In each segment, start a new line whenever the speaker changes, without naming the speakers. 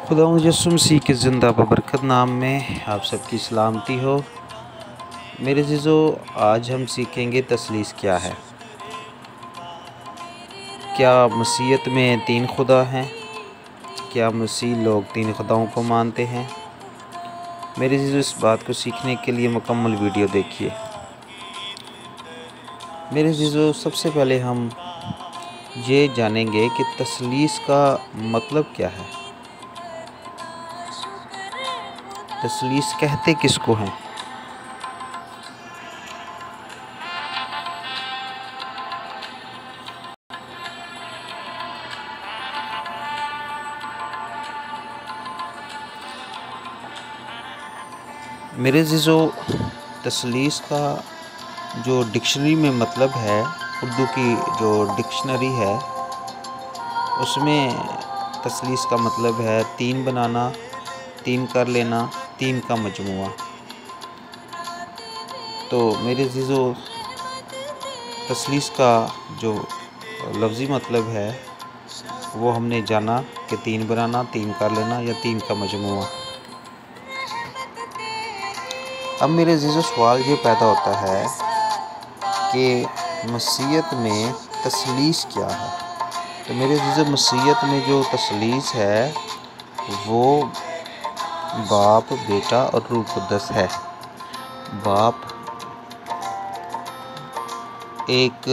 खुदा मुजस्सम सी के ज़िंदा बबरकत नाम में आप सबकी सलामती हो। मेरे अज़ीज़ो, आज हम सीखेंगे तसलीस क्या है। क्या मसीहत में तीन खुदा हैं? क्या मसीह लोग तीन खुदाओं को मानते हैं? मेरे अज़ीज़ो, इस बात को सीखने के लिए मुकम्मल वीडियो देखिए। मेरे अज़ीज़ो, सबसे पहले हम ये जानेंगे कि तसलीस का मतलब क्या है। तसलीस कहते किसको हैं? मेरे अज़ीज़ो, तसलीस का जो डिक्शनरी में मतलब है, उर्दू की जो डिक्शनरी है उसमें तसलीस का मतलब है तीन बनाना, तीन कर लेना, तीन का मजमुआ। तो मेरे अज़ीज़ो, तसलीस का जो लफ्ज़ी मतलब है वो हमने जाना कि तीन बनाना, तीन कर लेना या तीन का मजमुआ। अब मेरे अज़ीज़ो, सवाल ये पैदा होता है कि मसीहत में तसलीस क्या है। तो मेरे अज़ीज़ो, मसीहत में जो तसलीस है वो बाप, बेटा और रूह कुद्दस है। बाप एक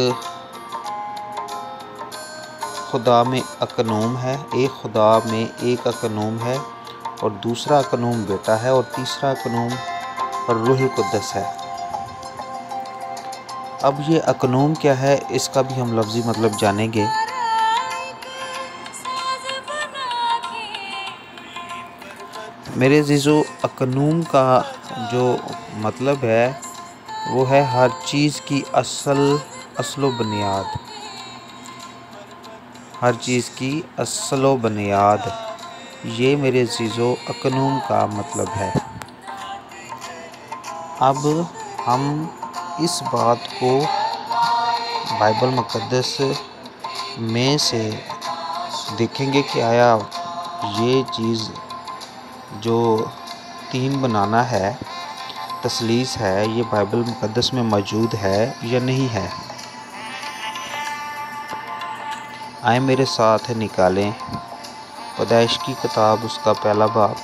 खुदा में अकनूम है, एक खुदा में एक अकनूम है और दूसरा अकनूम बेटा है और तीसरा अकनूम और रूह कुद्दस है। अब ये अकनूम क्या है, इसका भी हम लफ्ज़ी मतलब जानेंगे। मेरे अज़ीज़ो, अकनूम का जो मतलब है वो है हर चीज़ की असलो बुनियाद। हर चीज़ की असलो बुनियाद, ये मेरे अज़ीज़ो अकनूम का मतलब है। अब हम इस बात को बाइबल मुक़द्दस में से देखेंगे कि आया ये चीज़ जो तीन बनाना है, तसलीस है, ये बाइबल मुक़द्दस में मौजूद है या नहीं है। आए मेरे साथ निकालें पैदाइश की किताब, उसका पहला बाब।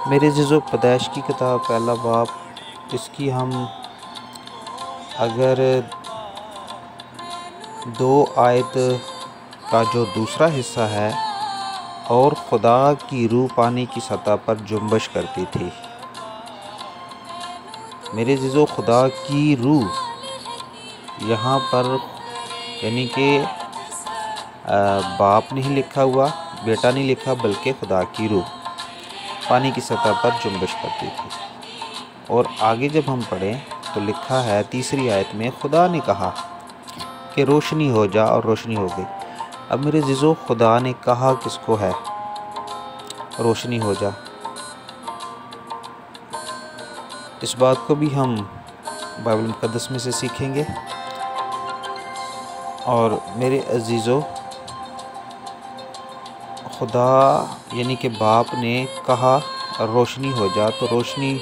मेरे अज़ीज़ो, पैदाइश की किताब पहला बाब, इसकी हम अगर दो आयत का जो दूसरा हिस्सा है, और खुदा की रूह पानी की सतह पर जुम्बश करती थी। मेरे अज़ीज़ो, खुदा की रूह यहाँ पर यानी कि बाप नहीं लिखा हुआ, बेटा नहीं लिखा, बल्कि खुदा की रूह पानी की सतह पर जुम्बश करती थी। और आगे जब हम पढ़ें तो लिखा है तीसरी आयत में, खुदा ने कहा कि रोशनी हो जा और रोशनी हो गई। अब मेरे अज़ीज़ो, खुदा ने कहा किसको है रोशनी हो जा? इस बात को भी हम बाइबल मुक़द्दस में से सीखेंगे। और मेरे अज़ीज़ो, खुदा यानी कि बाप ने कहा रोशनी हो जा, तो रोशनी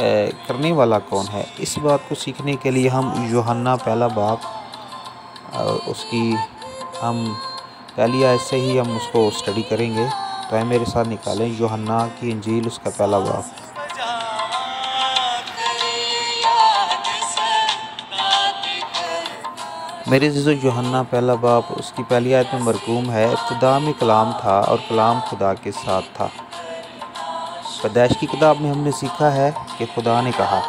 करने वाला कौन है? इस बात को सीखने के लिए हम यूहन्ना पहला बाब, उसकी हम पहली आयत से ही हम उसको स्टडी करेंगे। तो आए मेरे साथ निकालें यूहन्ना की इंजील, उसका पहला बाब। मेरे अज़ीज़ो, यूहन्ना पहला बाब, उसकी पहली आयत में मरकूम है, इब्तिदा में कलाम था और कलाम खुदा के साथ था। पैदाइश की किताब में हमने सीखा है कि खुदा ने कहा,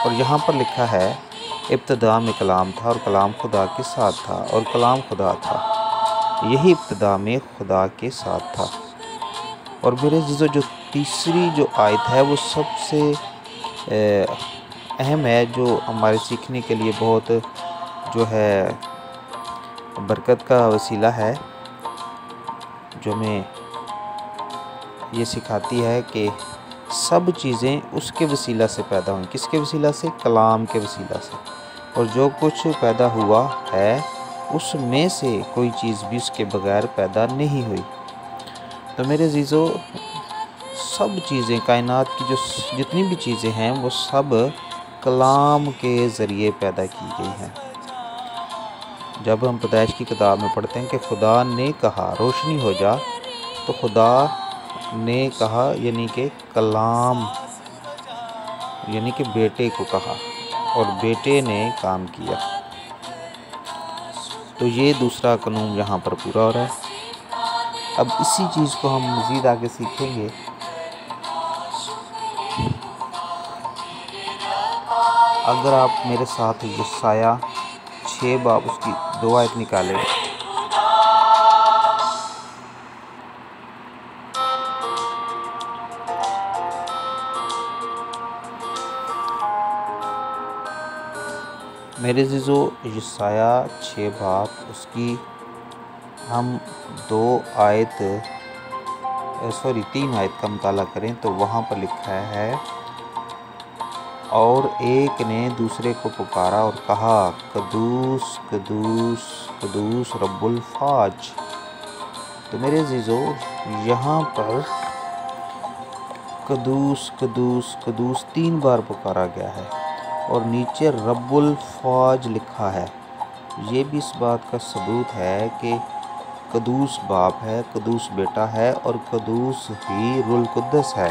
और यहाँ पर लिखा है इब्तिदा में कलाम था और कलाम खुदा के साथ था और कलाम खुदा था। यही इब्तिदा में खुदा के साथ था। और मेरे अज़ीज़ो, जो तीसरी जो आयत है वो सबसे अहम है, जो हमारे सीखने के लिए बहुत जो है बरकत का वसीला है, जो हमें ये सिखाती है कि सब चीज़ें उसके वसीला से पैदा हुई। किसके वसीला से? कलाम के वसीला से। और जो कुछ पैदा हुआ है उसमें से कोई चीज़ भी उसके बगैर पैदा नहीं हुई। तो मेरे अज़ीज़ों, सब चीज़ें कायनात की जो जितनी भी चीज़ें हैं वो सब कलाम के ज़रिए पैदा की गई हैं। जब हम पैदाइश की किताब में पढ़ते हैं कि खुदा ने कहा रोशनी हो जा, तो खुदा ने कहा यानी कि कलाम यानी कि बेटे को कहा और बेटे ने काम किया। तो ये दूसरा कानून यहाँ पर पूरा हो रहा है। अब इसी चीज़ को हम मज़ीद आगे सीखेंगे। अगर आप मेरे साथ यशायाह 6 बाब उसकी 2 आयत निकालें। मेरे अज़ीज़ों, यशायाह 6 बाब उसकी हम 3 आयत का मुताला करें तो वहाँ पर लिखा है, और एक ने दूसरे को पुकारा और कहा, कदूस कदूस कदूस रब्बुल फ़ाज। तो मेरे अज़ीज़ों, यहाँ पर कदूस कदूस कदूस 3 बार पुकारा गया है और नीचे रब्बुल फ़ाज लिखा है। ये भी इस बात का सबूत है कि कदूस बाप है, कदूस बेटा है और कदूस ही रुल कुद्दस है।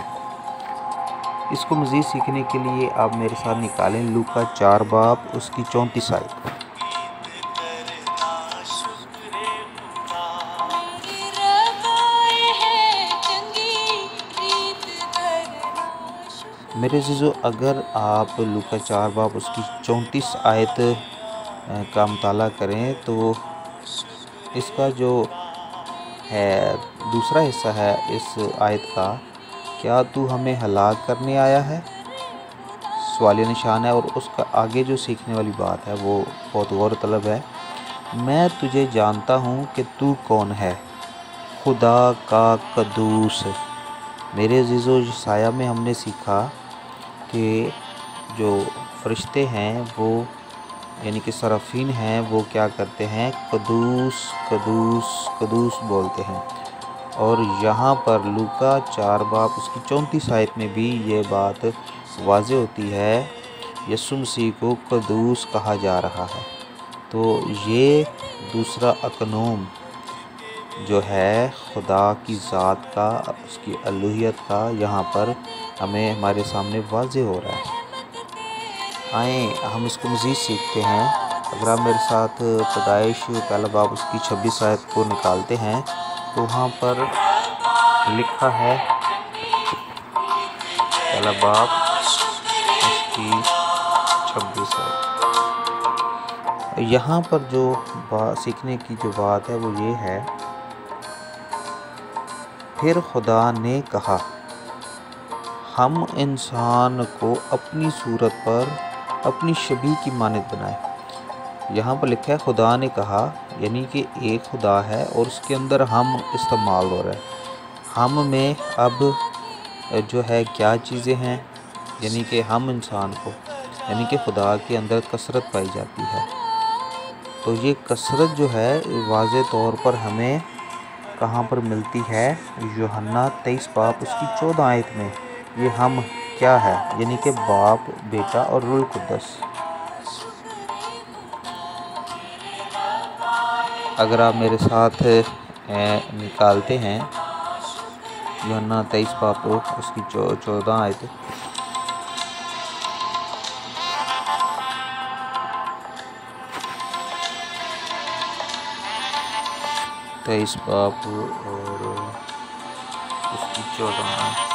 इसको मज़ीद सीखने के लिए आप मेरे साथ निकालें लूका 4 बाब उसकी 34 आयत। मेरे अज़ीज़ों, अगर आप लूका 4 बाब उसकी 34 आयत का मुताला करें तो इसका जो है दूसरा हिस्सा है इस आयत का, क्या तू हमें हलाक करने आया है, सवालिया निशान है। और उसका आगे जो सीखने वाली बात है वो बहुत गौर तलब है। मैं तुझे जानता हूँ कि तू कौन है, खुदा का कदूस। मेरे अज़ीज़ों, यशायाह में हमने सीखा कि जो फरिश्ते हैं वो यानी कि सराफीन हैं वो क्या करते हैं, कदूस कदूस कदूस बोलते हैं। और यहाँ पर लूका 4 बाब उसकी 34 आयत में भी ये बात वाज़े होती है, यीशु मसीह को कदूस कहा जा रहा है। तो ये दूसरा अकनूम जो है खुदा की ज़ात का, उसकी अलूहियत का, यहाँ पर हमें हमारे सामने वाज़े हो रहा है। आए हम इसको मज़ीद सीखते हैं। अगर आप मेरे साथ पैदाइश पहला बाब उसकी 26 आयत को निकालते हैं तो वहाँ पर लिखा है, पहला बाब उसकी 26 आयत। यहाँ पर जो सीखने की जो बात है वो ये है, फिर खुदा ने कहा हम इंसान को अपनी सूरत पर अपनी शबीह की मानद बनाए। यहाँ पर लिखा है खुदा ने कहा, यानी कि एक खुदा है और उसके अंदर हम इस्तेमाल हो रहा है। हम में अब जो है क्या चीज़ें हैं, यानी कि हम इंसान को यानी कि खुदा के अंदर कसरत पाई जाती है। तो ये कसरत जो है वाज़े तौर पर हमें कहाँ पर मिलती है, यूहन्ना 23 बाब उसकी 14 आयत में। ये हम क्या है, यानी कि बाप, बेटा और रूह कुद्दस। अगर आप मेरे साथ निकालते हैं यूहन्ना 23 बाब उसकी 14 आयत। तेईस बाब और उसकी 14 आयत।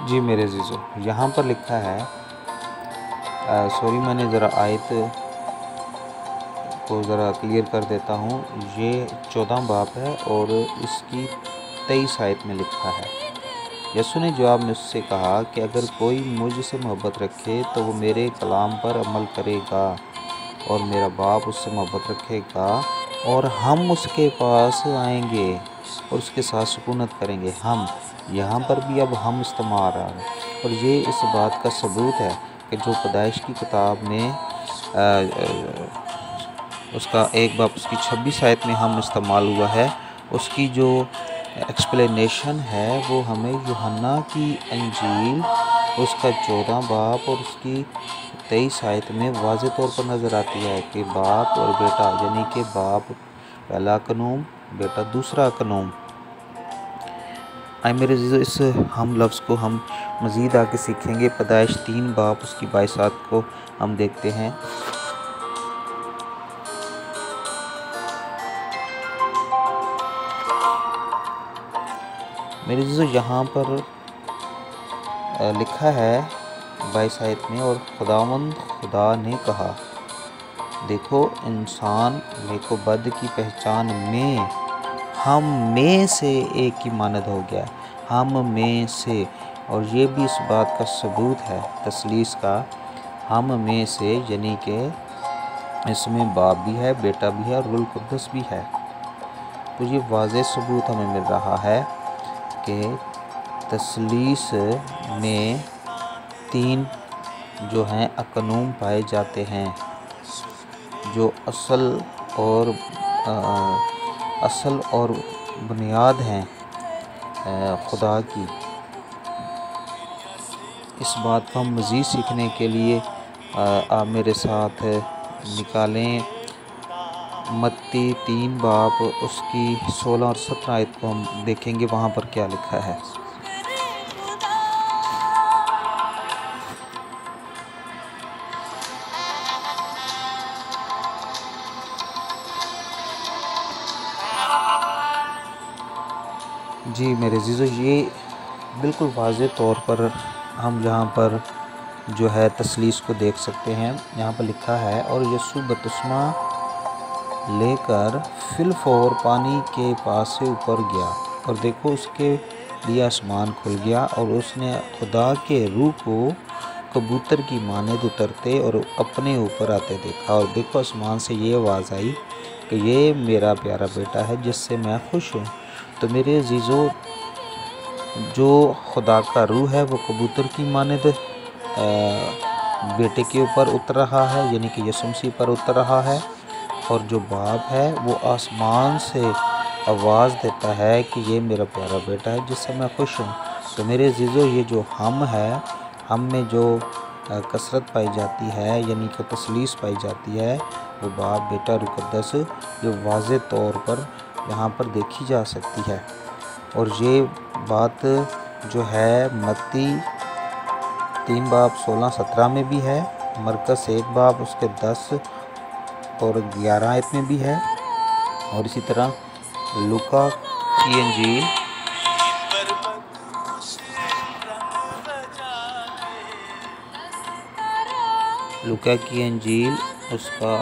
जी मेरे अज़ीज़ों, यहाँ पर लिखा है, सॉरी मैंने ज़रा आयत को ज़रा क्लियर कर देता हूँ। ये 14 बाब है और इसकी 23 आयत में लिखा है। यसू ने जवाब में उससे कहा कि अगर कोई मुझसे मोहब्बत रखे तो वो मेरे कलाम पर अमल करेगा और मेरा बाप उससे मोहब्बत रखेगा और हम उसके पास आएंगे और उसके साथ सुकूनत करेंगे। हम यहाँ पर भी अब हम इस्तेमाल आ रहा है और ये इस बात का सबूत है कि जो पैदाइश की किताब में उसका एक बाब उसकी 26 आयत में हम इस्तेमाल हुआ है, उसकी जो एक्सप्लेनेशन है वो हमें यूहन्ना की अंजील उसका 14 बाब और उसकी 23 आयत में वाज़े तौर पर नज़र आती है कि बाप और बेटा, यानी कि बाप पहला कानून, बेटा दूसरा कानून। आए मेरे अज़ीज़ों, इस हम लफ्ज़ को हम मज़ीद आगे सीखेंगे। पैदाइश 3 बाब उसकी 22 आयत को हम देखते हैं। मेरे अज़ीज़ों, यहाँ पर लिखा है 22 आयत में, और खुदावंद खुदा ने कहा, देखो इंसान नेकोबद की पहचान में हम में से एक की मानद हो गया, हम में से। और ये भी इस बात का सबूत है तसलीस का, हम में से, यानी कि इसमें बाप भी है, बेटा भी है और रूहुल कुद्दस भी है। तो ये वाज़े सबूत हमें मिल रहा है कि तसलीस में 3 जो हैं अकनूम पाए जाते हैं, जो असल और बुनियाद हैं खुदा की। इस बात को हम मज़ीद सीखने के लिए आप मेरे साथ निकालें मत्ती 3 बाब उसकी 16 और 17 आयत को हम देखेंगे, वहाँ पर क्या लिखा है। जी मेरे अज़ीज़ों, ये बिल्कुल वाज़े तौर पर हम यहाँ पर जो है तसलीस को देख सकते हैं। यहाँ पर लिखा है, और यसू बपतिस्मा लेकर फिलफोर पानी के पास से ऊपर गया और देखो उसके लिए आसमान खुल गया और उसने खुदा के रूह को कबूतर की मानद उतरते और अपने ऊपर आते देखा। और देखो आसमान से ये आवाज़ आई कि ये मेरा प्यारा बेटा है जिससे मैं खुश हूँ। तो मेरे अज़ीज़ों, जो खुदा का रूह है वो कबूतर की मानद बेटे के ऊपर उतर रहा है, यानी कि यसू मसीह पर उतर रहा है। और जो बाप है वो आसमान से आवाज़ देता है कि ये मेरा प्यारा बेटा है जिससे मैं खुश हूँ। तो मेरे अज़ीज़ों, ये जो हम है, हम में जो कसरत पाई जाती है, यानी कि तसलीस पाई जाती है, वो बाप, बेटा, रूह कुद्दस, जो वाज़े तौर पर यहाँ पर देखी जा सकती है। और ये बात जो है मत्ती 3 बाब 16-17 में भी है, मरकस 1 बाब उसके 10 और 11 आयत में भी है, और इसी तरह लूका की अंजील उसका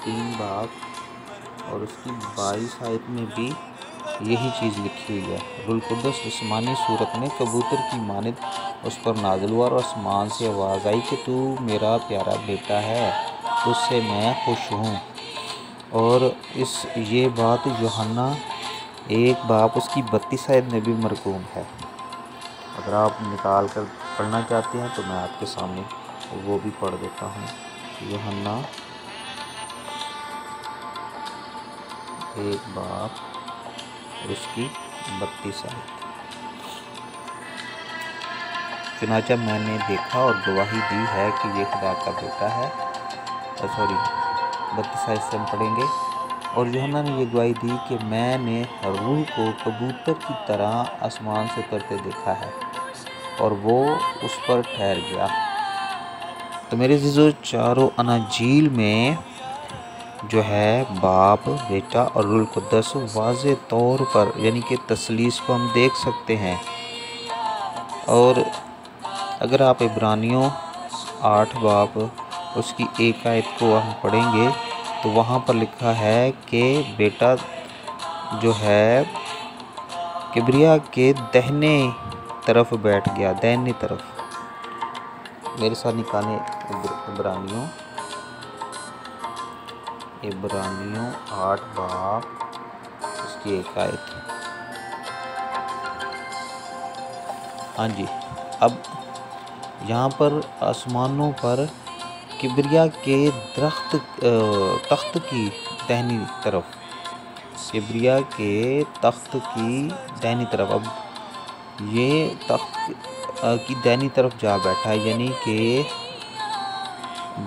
3 बाब और उसकी 22 आयत में भी यही चीज़ लिखी हुई है। रूहुल कुद्दस जिस्मानी सूरत में कबूतर की मानद उस पर नाज़िल हुआ और आसमान से आवाज़ आई कि तू मेरा प्यारा बेटा है, तुझसे मैं खुश हूँ। और ये बात यूहन्ना 1 बाब उसकी 32 आयत में भी मरकूम है। अगर आप निकाल कर पढ़ना चाहते हैं तो मैं आपके सामने वो भी पढ़ देता हूँ। यूहन्ना 1 बाब उसकी 32 आयत। चुनाचा मैंने देखा और गवाही दी है कि ये खुदा का बेटा है। 32 आयत से हम पढ़ेंगे। और यूहन्ना ने ये गवाही दी कि मैंने रूह को कबूतर की तरह आसमान से उतरते देखा है और वो उस पर ठहर गया। तो मेरे अज़ीज़ों, चारों अनाजील में जो है बाप, बेटा और रूहुल कुद्दस वाज़े तौर पर, यानी कि तसलीस को हम देख सकते हैं। और अगर आप इब्रानियों 8 बाब उसकी 1 आयत को हम पढ़ेंगे तो वहाँ पर लिखा है कि बेटा जो है किब्रिया के दाहिने तरफ बैठ गया, दाहिनी तरफ। मेरे साथ निकालें इब्रानियों 8 बाब उसकी 1 आयत। हाँ जी, अब यहाँ पर आसमानों पर किब्रिया के तख्त की दाहिनी तरफ, किब्रिया के तख्त की दाहिनी तरफ, अब ये तख्त की दाहिनी तरफ जा बैठा है, यानी कि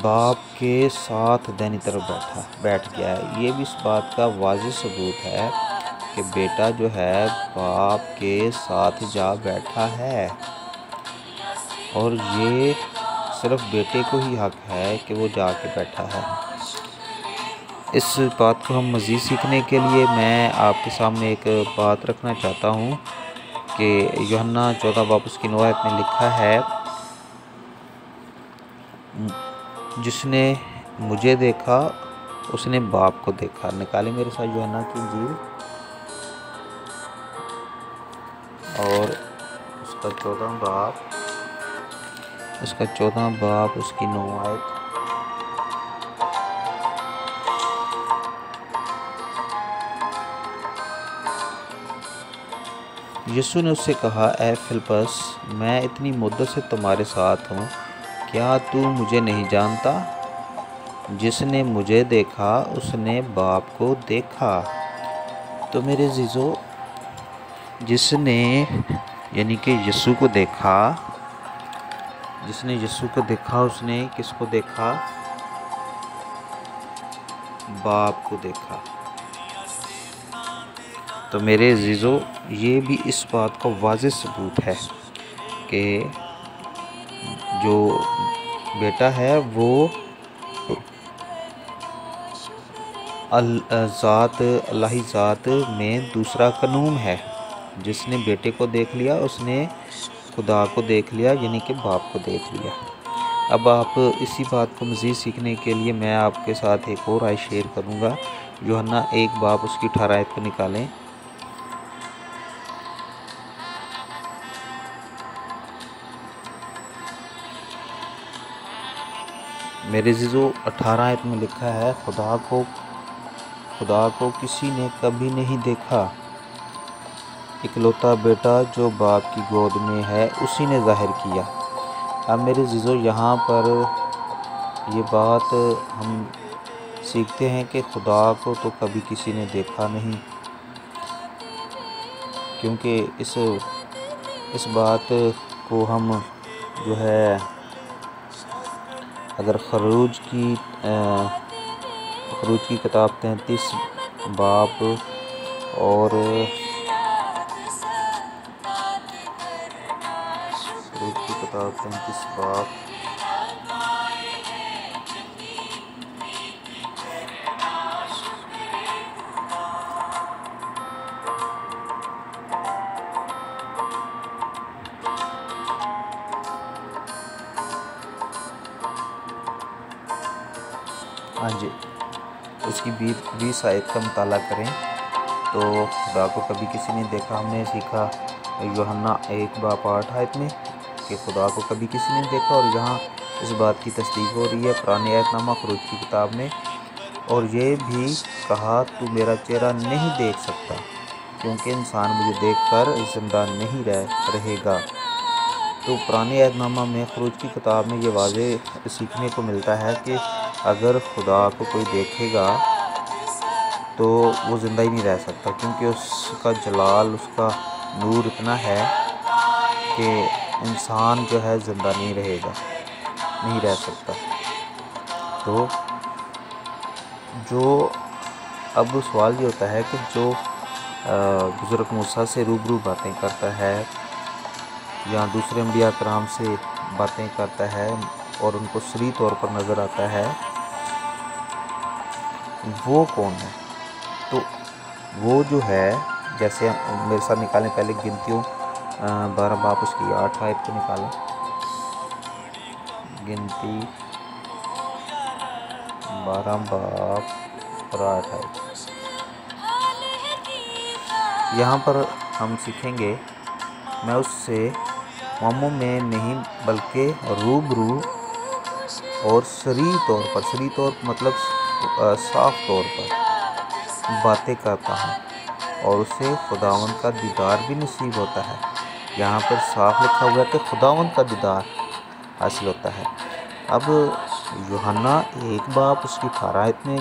बाप के साथ दाहिनी तरफ बैठ गया है। ये भी इस बात का वाज़िह सबूत है कि बेटा जो है बाप के साथ जा बैठा है, और ये सिर्फ बेटे को ही हक है कि वो जाके बैठा है। इस बात को हम मज़ीद सीखने के लिए मैं आपके सामने एक बात रखना चाहता हूँ कि यूहन्ना 14 बाब उसकी 9 आयत में लिखा है, जिसने मुझे देखा उसने बाप को देखा। निकाले मेरे साथ यूहन्ना की इंजील और उसका 14 बाब उसकी 9 आयत। यीशु ने उससे कहा, ए फिलिप्पस, मैं इतनी मुद्दत से तुम्हारे साथ हूँ, क्या तू मुझे नहीं जानता? जिसने मुझे देखा उसने बाप को देखा। तो मेरे अज़ीज़ों, जिसने यानी कि यीशु को देखा, जिसने यीशु को देखा उसने किसको देखा? बाप को देखा। तो मेरे अज़ीज़ों, ये भी इस बात का वाज़िह सबूत है कि जो बेटा है वो अल्लाही ज़ात में दूसरा कानून है। जिसने बेटे को देख लिया उसने खुदा को देख लिया, यानी कि बाप को देख लिया। अब आप इसी बात को मज़ीद सीखने के लिए मैं आपके साथ एक और आयत शेयर करूँगा। यूहन्ना 1 बाब उसकी 18 आयत को निकालें। मेरे अज़ीज़ों, 18 आयत में लिखा है, खुदा को किसी ने कभी नहीं देखा, इकलौता बेटा जो बाप की गोद में है उसी ने ज़ाहिर किया। अब मेरे अज़ीज़ों, यहाँ पर ये बात हम सीखते हैं कि खुदा को तो कभी किसी ने देखा नहीं, क्योंकि इस बात को हम जो है अगर खरूज की किताब 33 बाब और खरूज की किताब 33 बाब हाँ जी, उसकी 20 आयत का मुताला करें तो खुदा को कभी किसी ने देखा। हमने सीखा यूहन्ना 1 बाब 8 आयत में कि खुदा को कभी किसी ने देखा, और यहाँ इस बात की तस्दीक हो रही है पुराने आयतनामा खरूज की किताब में। और ये भी कहा, तू मेरा चेहरा नहीं देख सकता, क्योंकि इंसान मुझे देखकर जिंदा नहीं रहेगा। तो पुराने आयतनामा में खरूज की किताब में ये वाज़ेह सीखने को मिलता है कि अगर खुदा को कोई देखेगा तो वो ज़िंदा ही नहीं रह सकता, क्योंकि उसका जलाल, उसका नूर इतना है कि इंसान जो है ज़िंदा नहीं रह सकता। तो जो अब सवाल ये होता है कि जो बुज़ुर्ग मूसा से रूबरू बातें करता है या दूसरे अंबिया कराम से बातें करता है और उनको सरी तौर पर नज़र आता है, वो कौन है? तो वो जो है, जैसे मेरे साथ निकालें पहले गिनतियों 12 बाप उसकी 8 आयत को निकालें। गिनती 12 बाप और 8 आयत। यहाँ पर हम सीखेंगे, मैं उससे मामों में नहीं बल्कि रूबरू और सरी तौर पर मतलब साफ तौर पर बातें करता हूँ और उसे खुदावंद का दीदार भी नसीब होता है। यहाँ पर साफ लिखा हुआ है कि खुदावंद का दीदार हासिल होता है। अब यूहन्ना 1 बाप उसकी 18 आयत में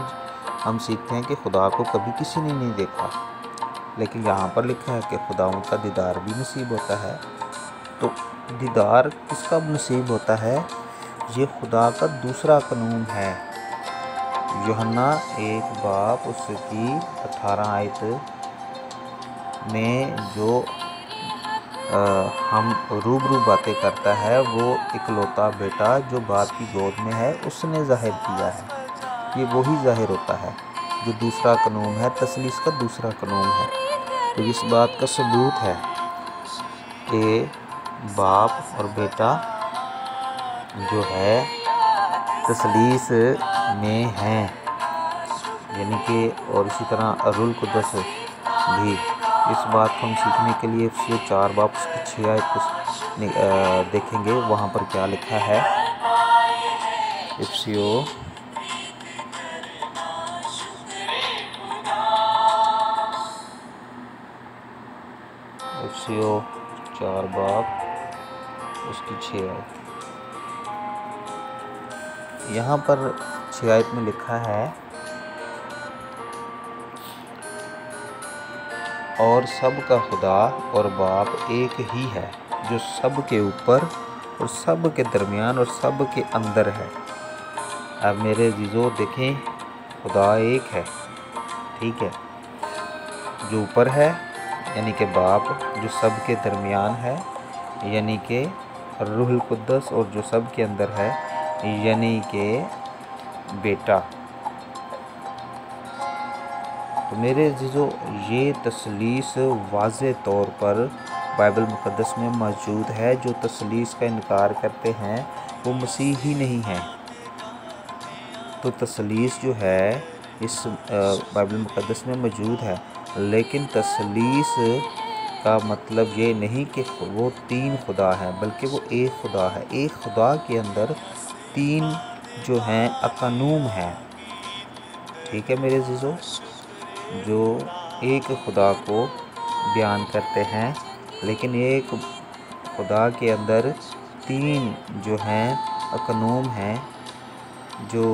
हम सीखते हैं कि खुदा को कभी किसी ने नहीं देखा, लेकिन यहाँ पर लिखा है कि खुदावंद का दीदार भी नसीब होता है। तो दीदार किसका नसीब होता है? ये खुदा का दूसरा कानून है। यूहन्ना 1 बाप उसकी 18 आयत में जो हम रूबरू बातें करता है, वो इकलौता बेटा जो बाप की गोद में है उसने जाहिर किया है। ये वही जाहिर होता है जो दूसरा कानून है, तसलीस का दूसरा कानून है। तो इस बात का सबूत है कि बाप और बेटा जो है तसलीस में हैं, यानी कि और इसी तरह रूहुल कुद्दस भी। इस बात को हम सीखने के लिए एफएसियों 4 बाप उसकी 6 आयत को देखेंगे। वहाँ पर क्या लिखा है? एफएसियों 4 बाप उसकी 6 आयत। यहाँ पर 6 आयत में लिखा है, और सब का खुदा और बाप एक ही है, जो सब के ऊपर और सब के दरमियान और सब के अंदर है। अब मेरे अज़ीज़ों देखें, खुदा एक है, ठीक है, जो ऊपर है यानी कि बाप, जो सब के दरमियान है यानी कि रूहुल कुद्दस, और जो सब के अंदर है यानी कि बेटा। तो मेरे अज़ीज़ों, ये तसलीस वाज़े तौर पर बाइबल मुक़द्दस में मौजूद है। जो तसलीस का इनकार करते हैं वो मसीह ही नहीं है। तो तसलीस जो है इस बाइबल मुक़द्दस में मौजूद है, लेकिन तसलीस का मतलब ये नहीं कि वो 3 खुदा हैं, बल्कि वो एक खुदा है। एक खुदा के अंदर 3 जो हैं अकानूम हैं, ठीक है मेरे अज़ीज़ों, जो एक खुदा को बयान करते हैं, लेकिन एक खुदा के अंदर 3 जो हैं अकानूम हैं, जो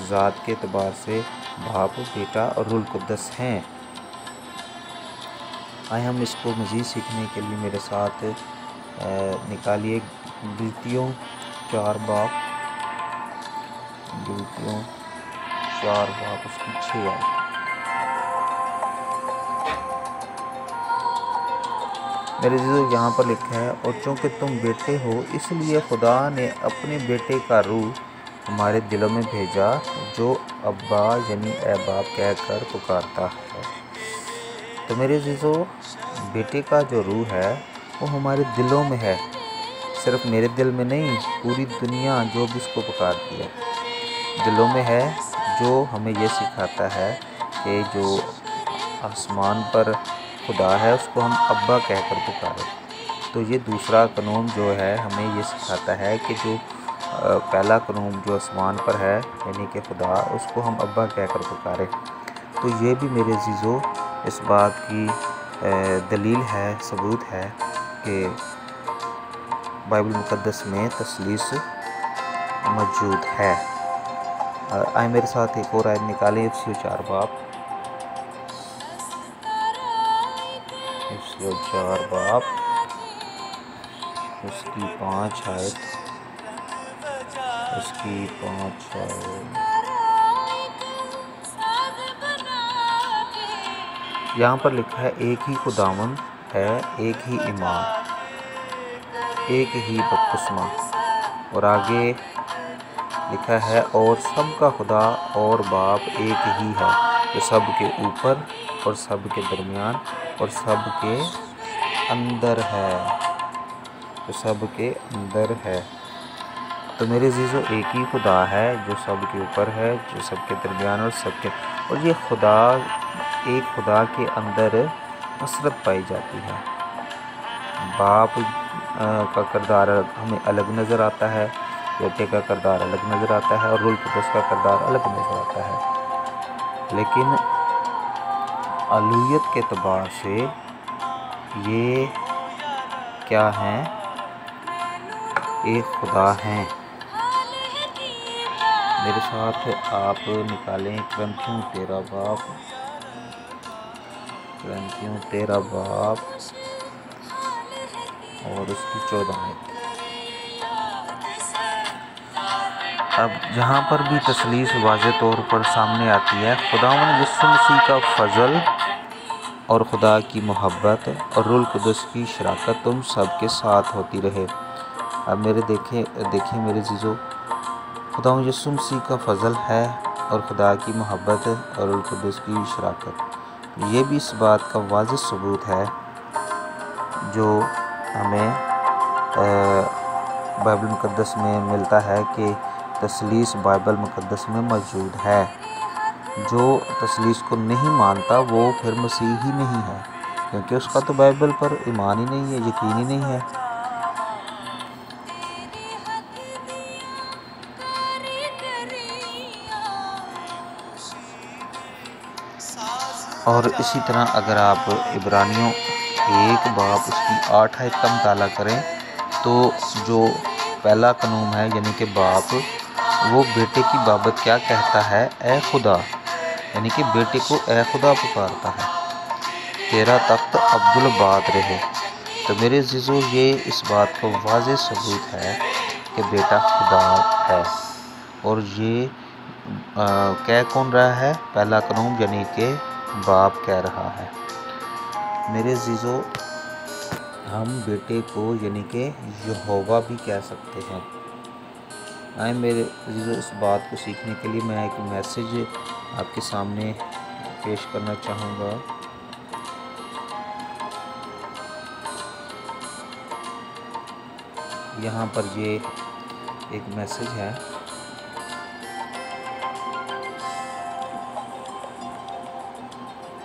ज़ात के एतबार से बाप, बेटा और रूहुल कुद्दस हैं। आए हम इसको मज़ीद सीखने के लिए मेरे साथ निकालिए गलतियों 4 बाप उसकी 6 आयत। मेरे अज़ीज़ों, यहाँ पर लिखा है, और चूँकि तुम बेटे हो इसलिए खुदा ने अपने बेटे का रूह हमारे दिलों में भेजा, जो अब्बा यानी ए बाप कहकर पुकारता है। तो मेरे अज़ीज़ों, बेटे का जो रूह है वो हमारे दिलों में है। सिर्फ मेरे दिल में नहीं, पूरी दुनिया जो भी इसको पुकारती है दिलों में है, जो हमें ये सिखाता है कि जो आसमान पर खुदा है उसको हम अब्बा कहकर पुकारें। तो ये दूसरा कानून जो है हमें ये सिखाता है कि जो पहला कानून जो आसमान पर है यानी कि खुदा, उसको हम अब्बा कहकर पुकारें। तो ये भी मेरे अज़ीज़ों इस बात की दलील है, सबूत है कि बाइबल मुक़द्दस में तसलीस मौजूद है। आए मेरे साथ एक और आयत निकालें, एफएसियों 4 बाप उसकी 5 आयत, उसकी 5 आयत। यहाँ पर लिखा है, एक ही खुदावंद है, एक ही ईमान, एक ही बपतिस्मा। और आगे लिखा है, और सब का खुदा और बाप एक ही है, जो सब के ऊपर और सब के दरमियान और सब के अंदर है, जो सबके अंदर है। तो मेरे अज़ीज़ों, एक ही खुदा है जो सबके ऊपर है, जो सबके दरमियान और सबके, और ये खुदा, एक खुदा के अंदर कसरत पाई जाती है। बाप का किरदार हमें अलग नज़र आता है, बेटे का किरदार अलग नज़र आता है, और रूह कुद्दस का किरदार अलग नज़र आता है। लेकिन अलूहियत के एतबार से ये क्या हैं? एक खुदा हैं। मेरे साथ आप निकालें क्रंथियों 13 बाब, क्रंथियों 13 बाब और उसकी 14 आयत। अब जहाँ पर भी तसलीस वाज़े तौर पर सामने आती है, खुदावंद यीशु मसीह का फ़ज़ल और खुदा की मोहब्बत और रूह कुद्दस की शराकत तुम सबके साथ होती रहे। अब मेरे देखिए मेरे अज़ीज़ों, खुदावंद यीशु मसीह का फ़ज़ल है और खुदा की मोहब्बत और रूह कुद्दस की शराकत, ये भी इस बात का वाज़ेह सबूत है जो हमें बाइबल मुक़द्दस में मिलता है कि तसलीस बाइबल मुक़द्दस में मौजूद है। जो तसलीस को नहीं मानता वो फिर मसीह ही नहीं है, क्योंकि उसका तो बाइबल पर ईमान ही नहीं है, यकीन ही नहीं है। और इसी तरह अगर आप इब्रानियों 1 बाब उसकी 8 आयत का मुताला करें, तो जो पहला कानून है यानी कि बाप, वो बेटे की बाबत क्या कहता है? ए खुदा, यानी कि बेटे को ए खुदा पुकारता है, तेरा तख्त अब्दुल बाद रहे। तो मेरे अज़ीज़ों, ये इस बात का वाज़ेह सबूत है कि बेटा खुदा है। और ये कह कौन रहा है? पहला कानून यानी कि बाप कह रहा है। मेरे अज़ीज़ों, हम बेटे को यानी कि यहोवा भी कह सकते हैं। आए मेरे अज़ीज़ों, इस बात को सीखने के लिए मैं एक मैसेज आपके सामने पेश करना चाहूँगा। यहाँ पर ये एक मैसेज है।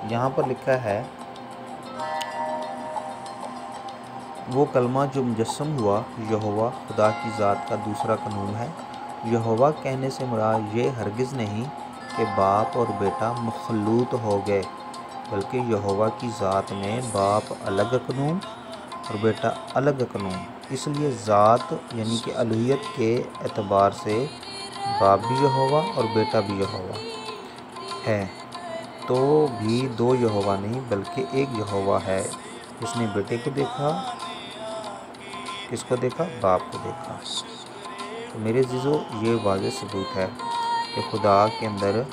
यहाँ पर लिखा है, वो कलमा जो मुजस्सम हुआ यहोवा खुदा की ज़ात का दूसरा कानून है। यहोवा कहने से मुराद ये हरगिज़ नहीं कि बाप और बेटा मखलूत हो गए, बल्कि यहोवा की ज़ात में बाप अलग कानून और बेटा अलग कानून। इसलिए ज़ात यानी कि अलूहियत के एतबार से बाप भी यहोवा और बेटा भी यहोवा है। तो भी दो यहोवा नहीं बल्कि एक यहोवा है। उसने बेटे को देखा, किसको देखा? बाप को देखा। तो मेरे अज़ीज़ों, ये वाज़ेह सबूत है कि खुदा के अंदर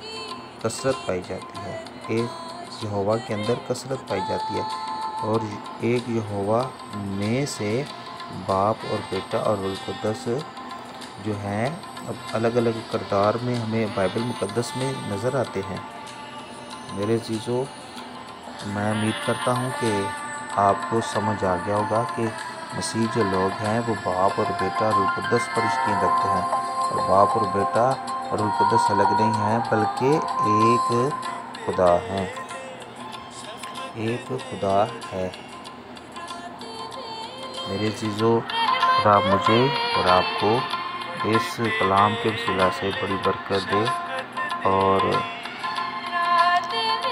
कसरत पाई जाती है, एक यहोवा के अंदर कसरत पाई जाती है, और एक यहोवा में से बाप और बेटा और रूह कुद्दस जो हैं अब अलग अलग किरदार में हमें बाइबल मुक़द्दस में नज़र आते हैं। मेरे अज़ीज़ों, मैं उम्मीद करता हूँ कि आपको समझ आ गया होगा कि मसीह जो लोग हैं वो बाप और बेटा रूह कुद्दस पर यकीन रखते हैं, और बाप और बेटा और रूह कुद्दस अलग नहीं हैं बल्कि एक खुदा हैं, एक खुदा है। मेरे अज़ीज़ों, खुदा मुझे और आपको इस कलाम के वसीला से बड़ी बरकत दे, और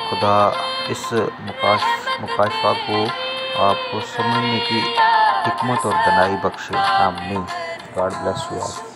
खुदा इस मुकाशफा को आपको समझने की हिकमत और दनाई बख्शे। आमीन। God bless you all.